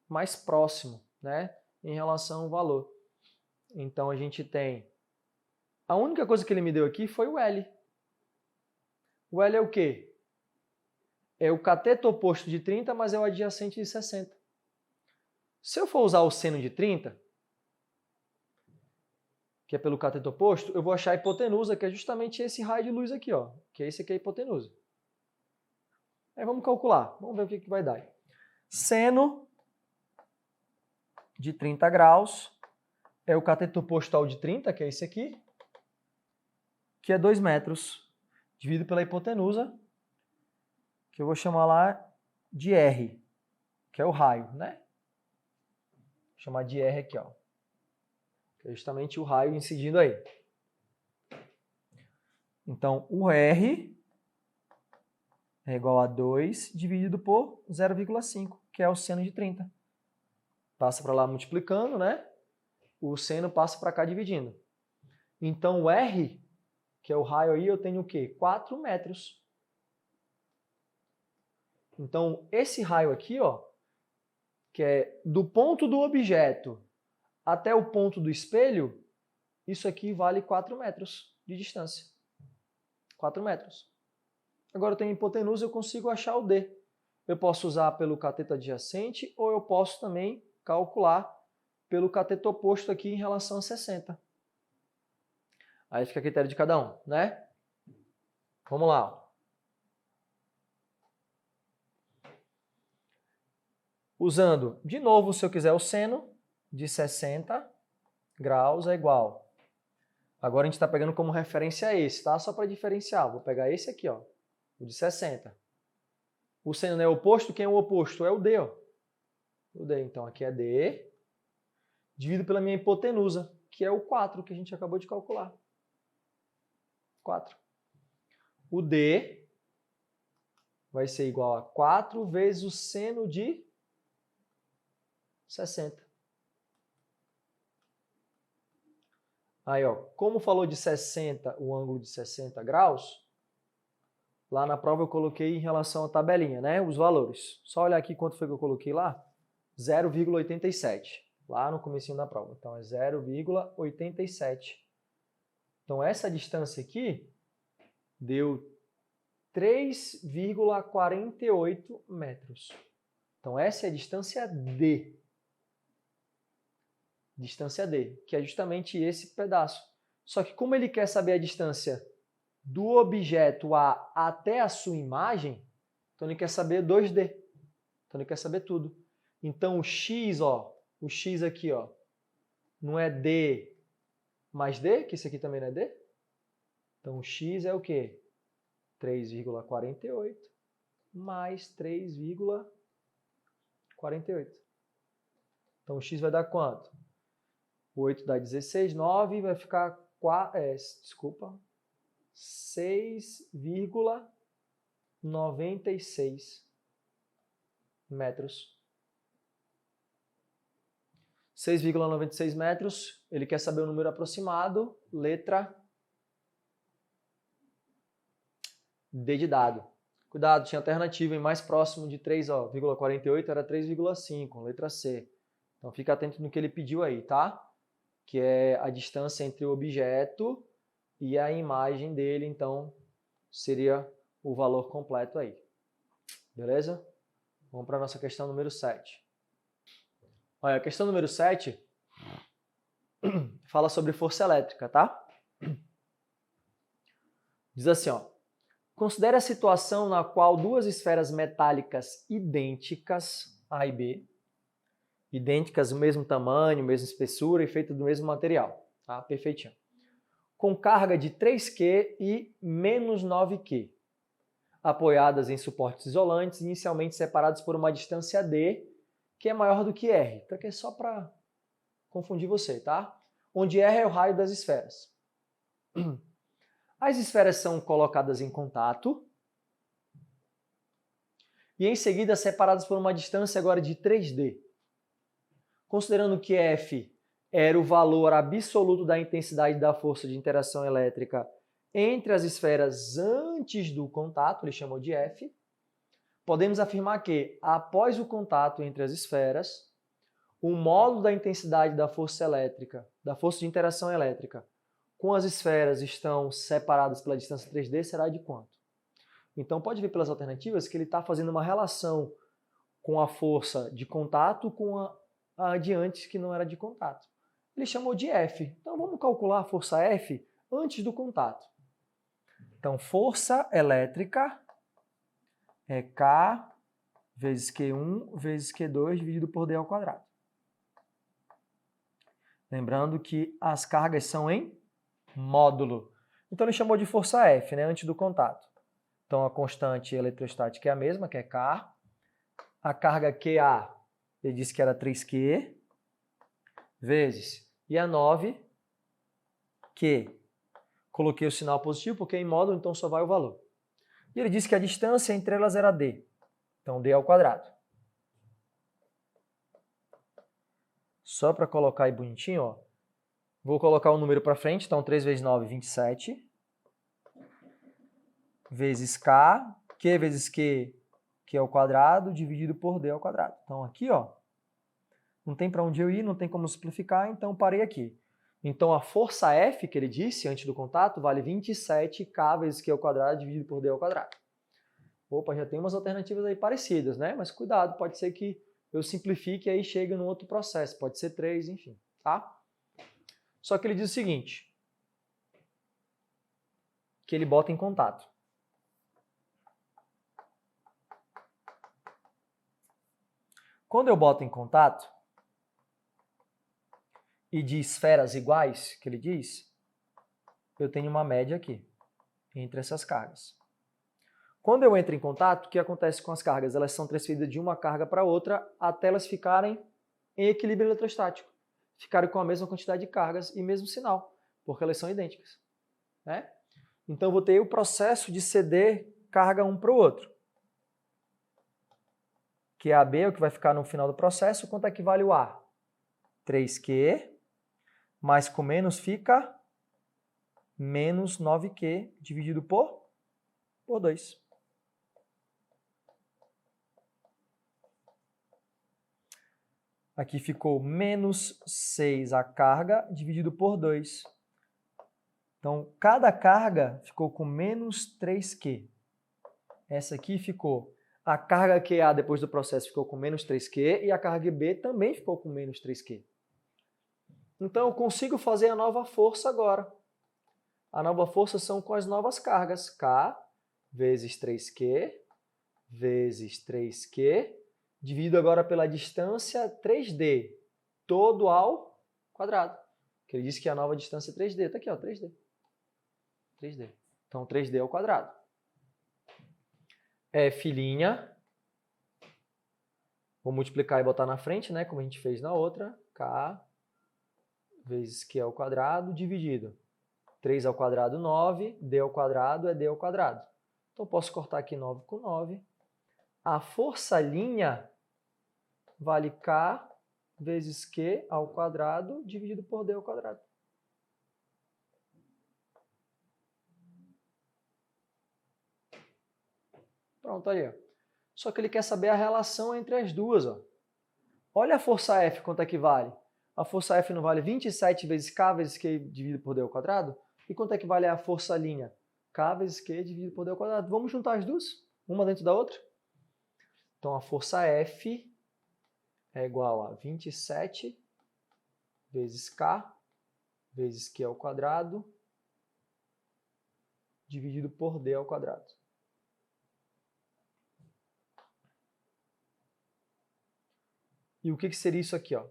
mais próximos, né, em relação ao valor. Então a gente tem... A única coisa que ele me deu aqui foi o L. O L é o quê? É o cateto oposto de 30, mas é o adjacente de 60. Se eu for usar o seno de 30, que é pelo cateto oposto, eu vou achar a hipotenusa, que é justamente esse raio de luz aqui, ó, que é esse aqui é a hipotenusa. Aí vamos calcular, vamos ver o que vai dar. Seno de 30 graus é o cateto oposto ao de 30, que é esse aqui, que é 2 metros, dividido pela hipotenusa, que eu vou chamar lá de R, que é o raio, né? Vou chamar de R aqui, ó. Que é justamente o raio incidindo aí. Então, o R é igual a 2 dividido por 0,5, que é o seno de 30. Passa para lá multiplicando, né? O seno passa para cá dividindo. Então, o R, que é o raio aí, eu tenho o quê? 4 metros. Então, esse raio aqui, ó, que é do ponto do objeto até o ponto do espelho, isso aqui vale 4 metros de distância. 4 metros. Agora eu tenho hipotenusa, eu consigo achar o D. Eu posso usar pelo cateto adjacente ou eu posso também calcular pelo cateto oposto aqui em relação a 60. Aí fica a critério de cada um, né? Vamos lá. Usando, de novo, se eu quiser o seno de 60 graus é igual. Agora a gente está pegando como referência esse, tá? Só para diferenciar. Vou pegar esse aqui, ó, o de 60. O seno é oposto, quem é o oposto? É o D, ó. O D, então aqui é D, dividido pela minha hipotenusa, que é o 4, que a gente acabou de calcular. 4. O D vai ser igual a 4 vezes o seno de 60. Aí, ó, como falou de 60, o ângulo de 60 graus, lá na prova eu coloquei em relação à tabelinha, né? Os valores. Só olhar aqui quanto foi que eu coloquei lá. 0,87. Lá no comecinho da prova. Então, é 0,87. Então, essa distância aqui deu 3,48 metros. Então, essa é a distância D. Distância D, que é justamente esse pedaço. Só que como ele quer saber a distância do objeto A até a sua imagem, então ele quer saber 2D. Então ele quer saber tudo. Então o X, ó, o X aqui, ó, não é D mais D, que isso aqui também não é D? Então o X é o quê? 3,48 mais 3,48. Então o X vai dar quanto? 8 dá 16, 9 vai ficar 6,96 metros. 6,96 metros, ele quer saber o número aproximado, letra D de dado. Cuidado, tinha alternativa em mais próximo de 3,48 era 3,5, letra C. Então fica atento no que ele pediu aí, tá? Que é a distância entre o objeto e a imagem dele, então seria o valor completo aí. Beleza? Vamos para a nossa questão número 7. Olha, a questão número 7 fala sobre força elétrica, tá? Diz assim, ó. Considere a situação na qual duas esferas metálicas idênticas, A e B, idênticas, do mesmo tamanho, mesma espessura e feitas do mesmo material, tá? Perfeitinho. Com carga de 3Q e menos 9Q, apoiadas em suportes isolantes, inicialmente separados por uma distância D, que é maior do que R. Então aqui é só para confundir você, tá? Onde R é o raio das esferas. As esferas são colocadas em contato e em seguida separadas por uma distância agora de 3D. Considerando que F era o valor absoluto da intensidade da força de interação elétrica entre as esferas antes do contato, ele chamou de F, podemos afirmar que, após o contato entre as esferas, o módulo da intensidade da força elétrica, da força de interação elétrica, com as esferas estão separadas pela distância 3D, será de quanto? Então pode ver pelas alternativas que ele está fazendo uma relação com a força de contato com a de antes, que não era de contato. Ele chamou de F. Então vamos calcular a força F antes do contato. Então força elétrica é K vezes Q1 vezes Q2 dividido por D ao quadrado. Lembrando que as cargas são em módulo. Então ele chamou de força F, né, antes do contato. Então a constante eletrostática é a mesma, que é K. A carga QA, ele disse que era 3Q, vezes, e a 9Q. Coloquei o sinal positivo porque é em módulo, então só vai o valor. E ele disse que a distância entre elas era D. Então D ao quadrado. Só para colocar aí bonitinho, ó. Vou colocar o número para frente, então 3 vezes 9, 27. Vezes K, Q vezes Q, que é o quadrado, dividido por D ao quadrado. Então aqui, ó, não tem para onde eu ir, não tem como simplificar, então parei aqui. Então a força F, que ele disse antes do contato, vale 27K vezes Q ao quadrado dividido por D ao quadrado. Opa, já tem umas alternativas aí parecidas, né? Mas cuidado, pode ser que eu simplifique e aí chegue num outro processo. Pode ser 3, enfim, tá? Só que ele diz o seguinte, que ele bota em contato. Quando eu boto em contato e de esferas iguais, que ele diz, eu tenho uma média aqui, entre essas cargas. Quando eu entro em contato, o que acontece com as cargas? Elas são transferidas de uma carga para outra até elas ficarem em equilíbrio eletrostático. Ficarem com a mesma quantidade de cargas e mesmo sinal, porque elas são idênticas, né? Então eu vou ter o processo de ceder carga um para o outro. Que é AB, o que vai ficar no final do processo. Quanto é que vale o A? 3Q, mais com menos fica menos 9Q dividido por 2. Aqui ficou menos 6 a carga dividido por 2. Então, cada carga ficou com menos 3Q. Essa aqui ficou, a carga QA depois do processo ficou com menos 3Q e a carga B também ficou com menos 3Q. Então, eu consigo fazer a nova força agora. A nova força são com as novas cargas. K vezes 3Q vezes 3Q, dividido agora pela distância 3D, todo ao quadrado. Que ele disse que a nova distância é 3D. Está aqui, ó, 3D. 3D. Então, 3D ao quadrado. F', vou multiplicar e botar na frente, né, como a gente fez na outra. K vezes Q ao quadrado, dividido. 3 ao quadrado, 9. D ao quadrado é D ao quadrado. Então, posso cortar aqui 9 com 9. A força linha vale K vezes Q ao quadrado dividido por D ao quadrado. Pronto, aí, ó. Só que ele quer saber a relação entre as duas, ó. Olha a força F, quanto é que vale? A força F não vale 27 vezes K vezes Q dividido por D ao quadrado? E quanto é que vale a força linha? K vezes Q dividido por D ao quadrado. Vamos juntar as duas? Uma dentro da outra? Então, a força F é igual a 27 vezes K vezes Q ao quadrado dividido por D ao quadrado. E o que seria isso aqui, ó?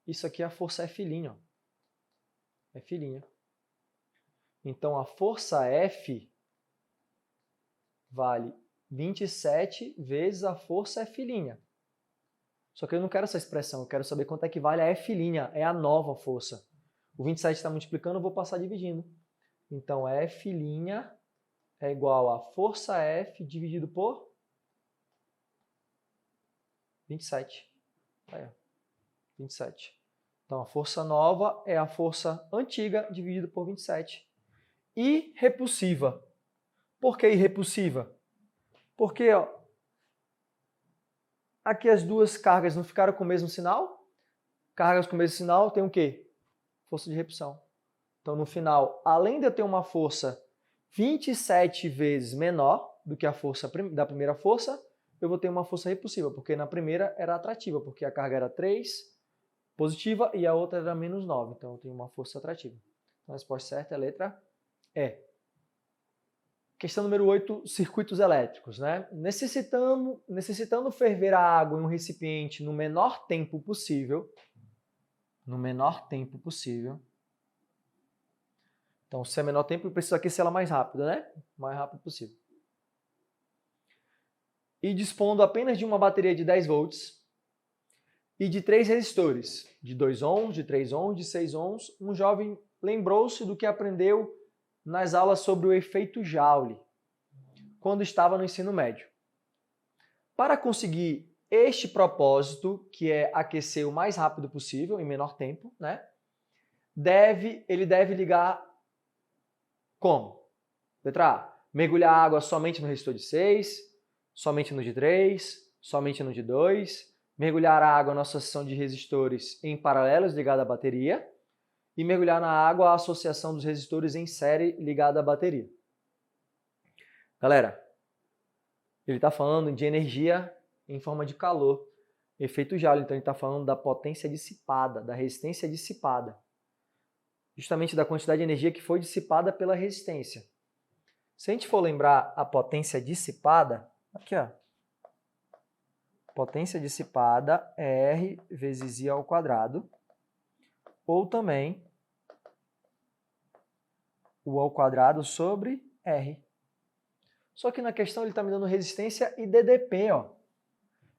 Isso aqui é a força F', ó. F'. Então, a força F vale 27 vezes a força F'. Só que eu não quero essa expressão, eu quero saber quanto é que vale a F', é a nova força. O 27 está multiplicando, eu vou passar dividindo. Então, F' é igual a força F dividido por 27. Aí, ó, 27. Então, a força nova é a força antiga dividida por 27. E repulsiva. Por que irrepulsiva? Porque, ó, aqui as duas cargas não ficaram com o mesmo sinal? Cargas com o mesmo sinal tem o quê? Força de repulsão. Então, no final, além de eu ter uma força 27 vezes menor do que a força da primeira força, eu vou ter uma força repulsiva, porque na primeira era atrativa, porque a carga era 3 positiva e a outra era menos 9. Então, eu tenho uma força atrativa. Então, a resposta certa é a letra E. Questão número 8, circuitos elétricos, né? Necessitando ferver a água em um recipiente no menor tempo possível, Então, se é menor tempo, eu preciso aquecer ela mais rápido, né? O mais rápido possível. E dispondo apenas de uma bateria de 10 volts e de 3 resistores, de 2 ohms, de 3 ohms, de 6 ohms, um jovem lembrou-se do que aprendeu nas aulas sobre o efeito Joule, quando estava no ensino médio. Para conseguir este propósito, que é aquecer o mais rápido possível, em menor tempo, né? Ele deve ligar como? Letra A, mergulhar a água somente no resistor de 6, somente no de 3, somente no de 2, mergulhar a água na associação de resistores em paralelos ligada à bateria e mergulhar na água a associação dos resistores em série ligada à bateria. Galera, ele está falando de energia em forma de calor, efeito Joule, então ele está falando da potência dissipada, da resistência dissipada. Justamente da quantidade de energia que foi dissipada pela resistência. Se a gente for lembrar a potência dissipada, aqui ó, potência dissipada é R vezes I ao quadrado, ou também U ao quadrado sobre R. Só que na questão ele está me dando resistência e DDP, ó.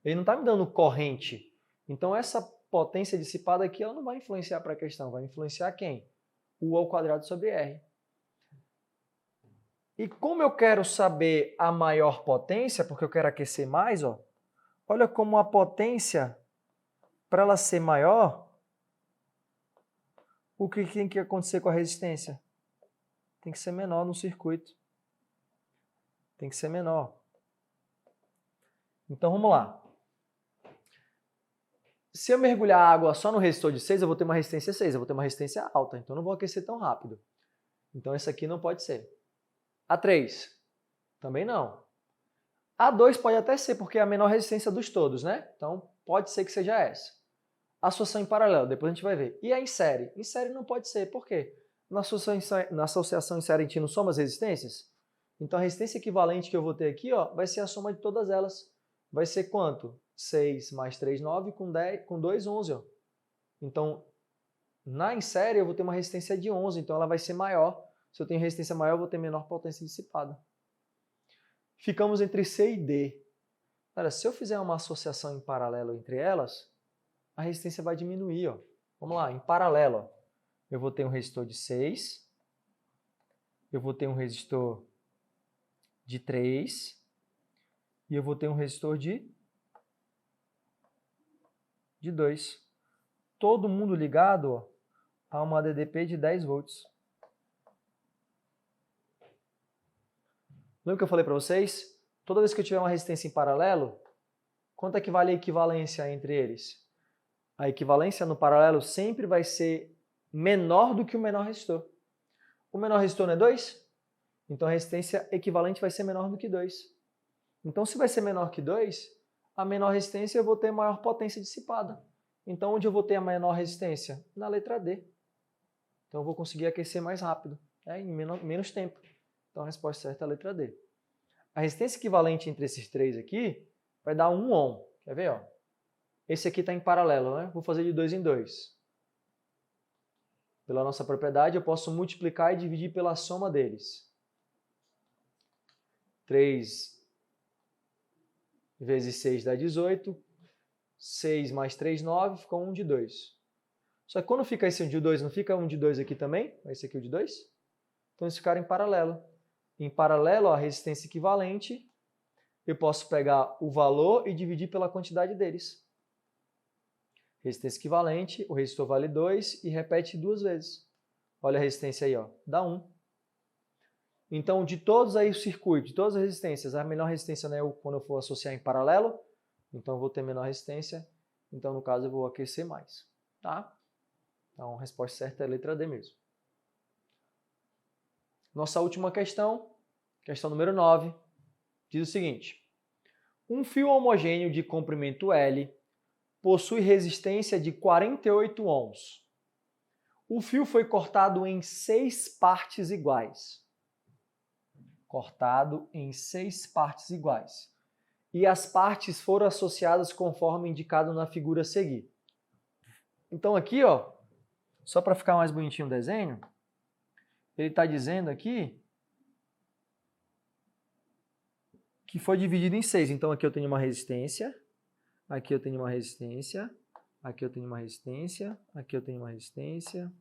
Ele não está me dando corrente. Então essa potência dissipada aqui ela não vai influenciar para a questão, vai influenciar quem? U ao quadrado sobre R. E como eu quero saber a maior potência, porque eu quero aquecer mais, ó, olha como a potência, para ela ser maior, o que tem que acontecer com a resistência? Tem que ser menor no circuito. Tem que ser menor. Então vamos lá. Se eu mergulhar a água só no resistor de 6, eu vou ter uma resistência 6, eu vou ter uma resistência alta, então eu não vou aquecer tão rápido. Então esse aqui não pode ser. A3, também não. A2 pode até ser, porque é a menor resistência dos todos, né? Então pode ser que seja essa. Associação em paralelo, depois a gente vai ver. E a em série? Em série não pode ser, por quê? Na associação em série a gente não soma as resistências? Então a resistência equivalente que eu vou ter aqui, ó, vai ser a soma de todas elas. Vai ser quanto? 6 mais 3, 9, com 2, 11. Ó. Então, em série eu vou ter uma resistência de 11, então ela vai ser maior. Se eu tenho resistência maior, eu vou ter menor potência dissipada. Ficamos entre C e D. Olha, se eu fizer uma associação em paralelo entre elas, a resistência vai diminuir. Ó. Vamos lá, em paralelo. Ó. Eu vou ter um resistor de 6, eu vou ter um resistor de 3 e eu vou ter um resistor de 2. Todo mundo ligado ó, a uma DDP de 10 volts. Lembra que eu falei para vocês? Toda vez que eu tiver uma resistência em paralelo, quanto é que vale a equivalência entre eles? A equivalência no paralelo sempre vai ser menor do que o menor resistor. O menor resistor não é 2? Então a resistência equivalente vai ser menor do que 2. Então se vai ser menor que 2, a menor resistência eu vou ter maior potência dissipada. Então onde eu vou ter a menor resistência? Na letra D. Então eu vou conseguir aquecer mais rápido, em menos tempo. Então a resposta certa é a letra D. A resistência equivalente entre esses três aqui vai dar 1 ohm. Quer ver? Ó? Esse aqui está em paralelo, né? Vou fazer de 2 em 2. Pela nossa propriedade, eu posso multiplicar e dividir pela soma deles. 3 vezes 6 dá 18. 6 mais 3, 9. Ficou 1 de 2. Só que quando fica esse 1 de 2, não fica 1 de 2 aqui também? Esse aqui é o de 2? Então eles ficaram em paralelo. Em paralelo à resistência equivalente, eu posso pegar o valor e dividir pela quantidade deles. Resistência equivalente, o resistor vale 2 e repete 2 vezes. Olha a resistência aí, ó, dá 1. Então, de todos aí os circuitos, de todas as resistências, a menor resistência né, quando eu for associar em paralelo, então eu vou ter menor resistência, então no caso eu vou aquecer mais. Tá? Então a resposta certa é a letra D mesmo. Nossa última questão número 9, diz o seguinte. Um fio homogêneo de comprimento L possui resistência de 48 ohms. O fio foi cortado em 6 partes iguais. cortado em 6 partes iguais. E as partes foram associadas conforme indicado na figura a seguir. Então aqui, ó, só para ficar mais bonitinho o desenho, ele está dizendo aqui que foi dividido em 6. Então aqui eu tenho uma resistência, aqui eu tenho uma resistência, aqui eu tenho uma resistência, aqui eu tenho uma resistência.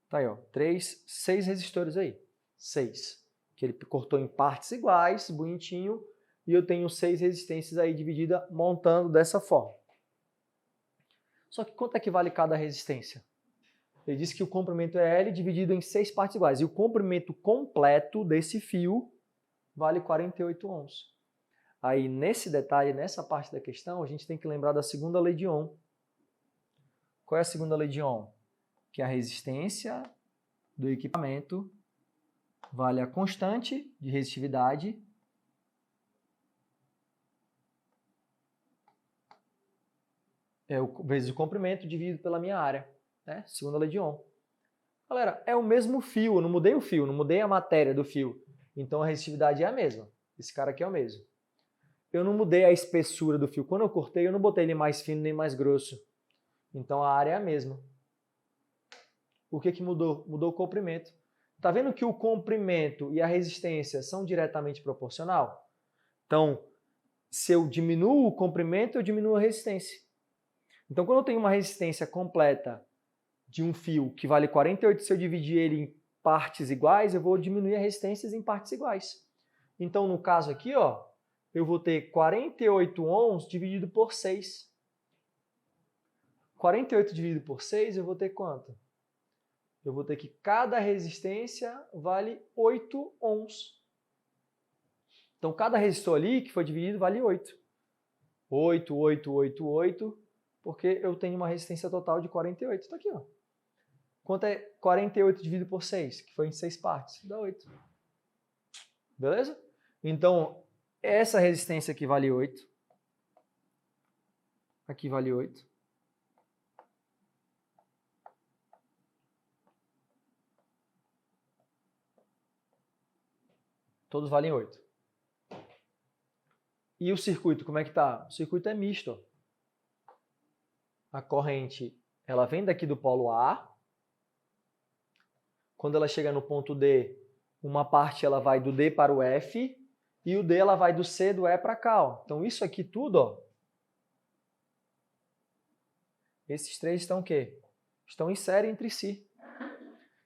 Tá aí, ó, 6 resistores aí. 6. Que ele cortou em partes iguais, bonitinho, e eu tenho 6 resistências aí divididas, montando dessa forma. Só que quanto é que vale cada resistência? Ele disse que o comprimento é L dividido em 6 partes iguais, e o comprimento completo desse fio vale 48 ohms. Aí, nesse detalhe, nessa parte da questão, a gente tem que lembrar da segunda lei de Ohm. Qual é a segunda lei de Ohm? Que a resistência do equipamento vale a constante de resistividade vezes o comprimento dividido pela minha área, né? Segunda lei de Ohm. Galera, é o mesmo fio, eu não mudei o fio, não mudei a matéria do fio. Então a resistividade é a mesma. Esse cara aqui é o mesmo. Eu não mudei a espessura do fio. Quando eu cortei, eu não botei ele mais fino nem mais grosso. Então a área é a mesma. O que mudou? Mudou o comprimento. Tá vendo que o comprimento e a resistência são diretamente proporcional? Então, se eu diminuo o comprimento, eu diminuo a resistência. Então, quando eu tenho uma resistência completa de um fio que vale 48, se eu dividir ele em partes iguais, eu vou diminuir as resistências em partes iguais. Então, no caso aqui, ó, eu vou ter 48 ohms dividido por 6. 48 dividido por 6, eu vou ter quanto? Eu vou ter que cada resistência vale 8 ohms. Então, cada resistor ali que foi dividido vale 8. 8, 8, 8, 8, porque eu tenho uma resistência total de 48. Está aqui, ó. Quanto é 48 dividido por 6? Que foi em 6 partes. Dá 8. Beleza? Então, essa resistência aqui vale 8. Aqui vale 8. Todos valem 8. E o circuito, como é que tá? O circuito é misto. A corrente, ela vem daqui do polo A. Quando ela chega no ponto D, uma parte ela vai do D para o F e o D ela vai do C, do E para cá. Ó. Então isso aqui tudo, ó, esses três estão o quê? Estão em série entre si.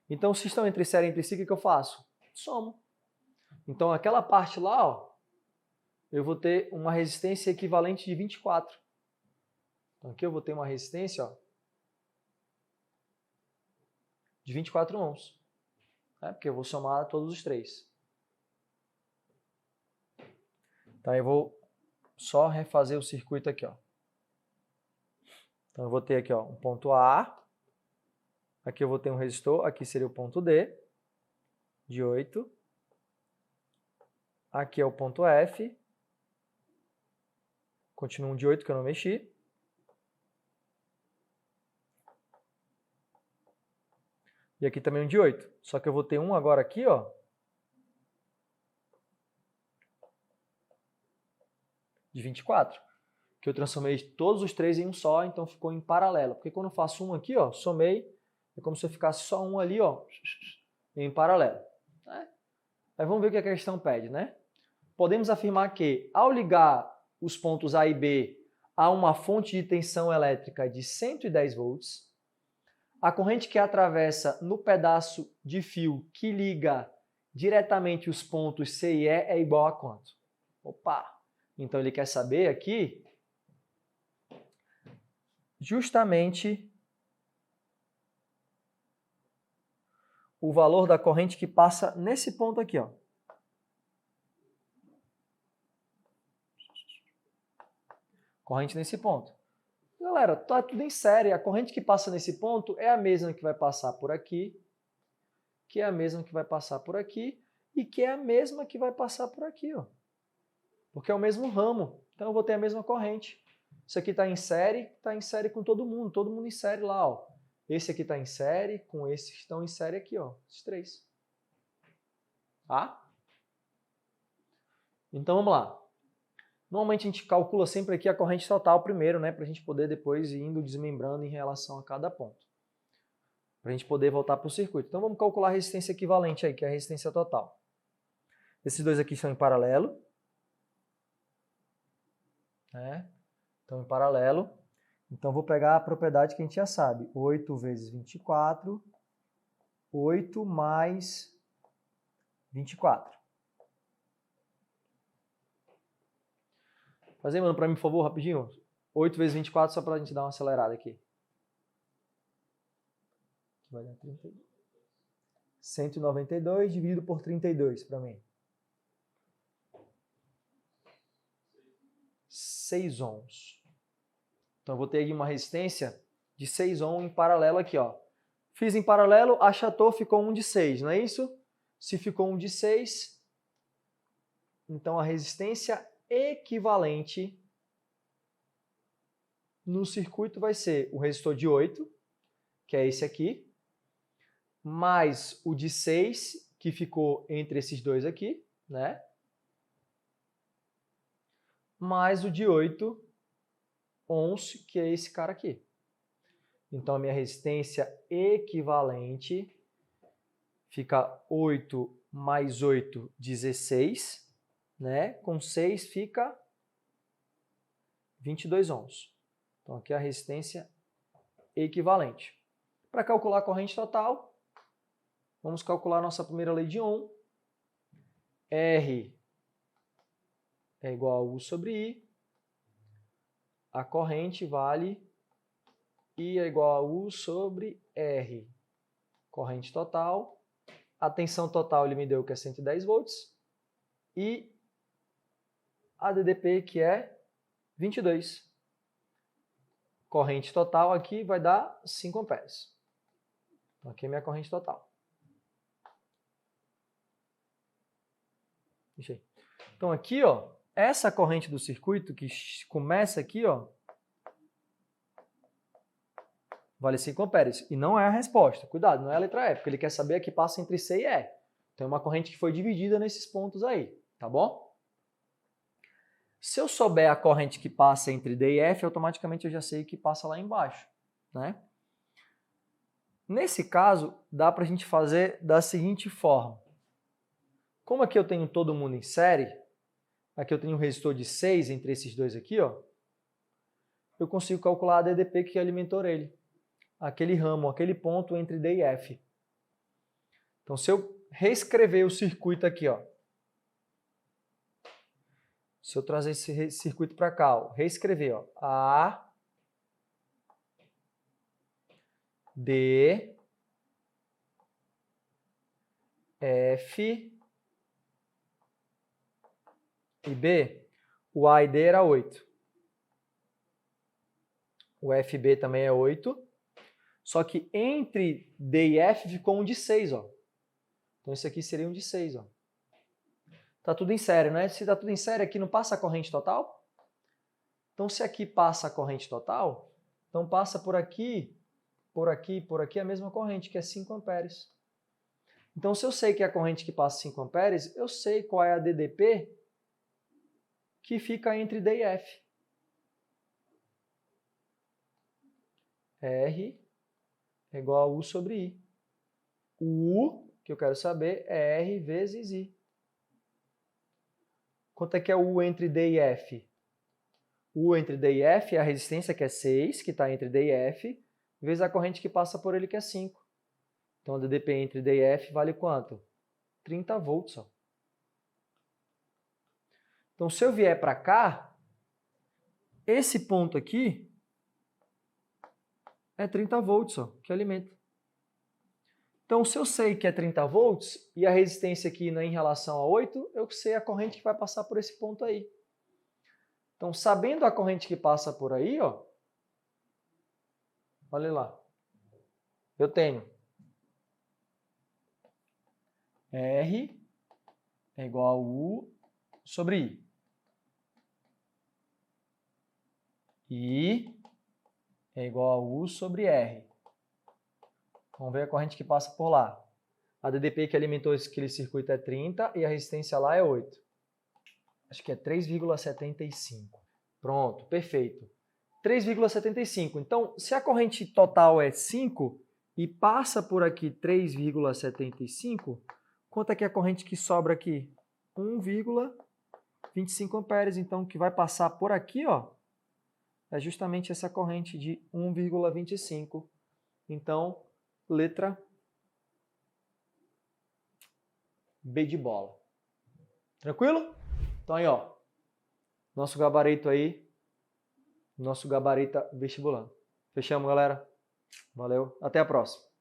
Então se estão entre série entre si, o que eu faço? Somo. Então aquela parte lá, ó, eu vou ter uma resistência equivalente de 24. Então aqui eu vou ter uma resistência, ó, de 24 ohms. Porque eu vou somar todos os três. Então eu vou só refazer o circuito aqui, ó. Então eu vou ter aqui, ó, um ponto A. Aqui eu vou ter um resistor, aqui seria o ponto D, de 8. Aqui é o ponto F. Continua um de 8 que eu não mexi. E aqui também um de 8. Só que eu vou ter um agora aqui, ó, de 24. Que eu transformei todos os três em um só, então ficou em paralelo. Porque quando eu faço um aqui, ó, somei, é como se eu ficasse só um ali, ó, em paralelo. Aí vamos ver o que a questão pede, né? Podemos afirmar que, ao ligar os pontos A e B a uma fonte de tensão elétrica de 110 volts, a corrente que atravessa no pedaço de fio que liga diretamente os pontos C e E é igual a quanto? Opa! Então ele quer saber aqui justamente o valor da corrente que passa nesse ponto aqui, ó. Corrente nesse ponto. Galera, tá tudo em série. A corrente que passa nesse ponto é a mesma que vai passar por aqui, que é a mesma que vai passar por aqui e que é a mesma que vai passar por aqui, ó. Porque é o mesmo ramo. Então eu vou ter a mesma corrente. Isso aqui está em série com todo mundo em série lá, ó. Esse aqui está em série com esses que estão em série aqui, ó, esses três. tá? Então vamos lá. Normalmente a gente calcula sempre aqui a corrente total primeiro, né, para a gente poder depois ir indo desmembrando em relação a cada ponto. Para a gente poder voltar para o circuito. Então vamos calcular a resistência equivalente aí, que é a resistência total. Esses dois aqui são em paralelo, né? Estão em paralelo. Então vou pegar a propriedade que a gente já sabe. 8 vezes 24, 8 mais 24. Faz aí, mano, para mim, por favor, rapidinho. 8 vezes 24, só para a gente dar uma acelerada aqui. Vai dar 32. 192 dividido por 32 para mim. 6 ohms. Então eu vou ter aqui uma resistência de 6 ohms em paralelo aqui, ó. Fiz em paralelo, achatou, ficou um de 6, não é isso? Se ficou um de 6, então a resistência equivalente no circuito vai ser o resistor de 8, que é esse aqui, mais o de 6, que ficou entre esses dois aqui, né? Mais o de 8 ohms, que é esse cara aqui. Então a minha resistência equivalente fica 8 mais 8, 16, né? Com 6 fica 22 ohms. Então aqui é a resistência equivalente. Para calcular a corrente total, vamos calcular a nossa primeira lei de Ohm. R é igual a U sobre I. A corrente vale I é igual a U sobre R. Corrente total. A tensão total ele me deu que é 110 volts. E a DDP que é 22. Corrente total aqui vai dar 5 amperes. Então aqui é minha corrente total. Deixa aí. Então aqui, ó, essa corrente do circuito que começa aqui, ó, vale 5 amperes. E não é a resposta. Cuidado, não é a letra E, porque ele quer saber a que passa entre C e E. Então é uma corrente que foi dividida nesses pontos aí, tá bom? Se eu souber a corrente que passa entre D e F, automaticamente eu já sei que passa lá embaixo, né? Nesse caso, dá para a gente fazer da seguinte forma. Como aqui eu tenho todo mundo em série, aqui eu tenho um resistor de 6 entre esses dois aqui, ó, eu consigo calcular a DDP que alimentou ele. Aquele ramo, aquele ponto entre D e F. Então, se eu reescrever o circuito aqui, ó, se eu trazer esse circuito para cá, ó, reescrever, ó, A, D, F e B, o A e D era 8. O FB também é 8. Só que entre D e F ficou um de 6, ó. Então isso aqui seria um de 6, ó. Tá tudo em série, né? Se tá tudo em série, aqui não passa a corrente total? Então se aqui passa a corrente total, então passa por aqui, por aqui, por aqui a mesma corrente, que é 5 amperes. Então se eu sei que é a corrente que passa 5 amperes, eu sei qual é a DDP que fica entre D e F. R é igual a U sobre I. O U, que eu quero saber, é R vezes I. Quanto é que é o U entre D e F? O U entre D e F é a resistência, que é 6, que está entre D e F, vezes a corrente que passa por ele, que é 5. Então, a DDP entre D e F vale quanto? 30 volts. Ó. Então, se eu vier para cá, esse ponto aqui é 30 volts, ó, que alimenta. Então, se eu sei que é 30 volts e a resistência aqui não é em relação a 8, eu sei a corrente que vai passar por esse ponto aí. Então, sabendo a corrente que passa por aí, ó, olha lá, eu tenho R é igual a U sobre I. I é igual a U sobre R. Vamos ver a corrente que passa por lá. A DDP que alimentou aquele circuito é 30 e a resistência lá é 8. Acho que é 3,75. Pronto, perfeito. 3,75. Então, se a corrente total é 5 e passa por aqui 3,75, quanto é que é a corrente que sobra aqui? 1,25 amperes. Então, o que vai passar por aqui, ó, é justamente essa corrente de 1,25. Então, letra B de bola. Tranquilo? Então aí, ó, nosso gabarito aí, nosso gabarita vestibulando. Fechamos, galera? Valeu, até a próxima.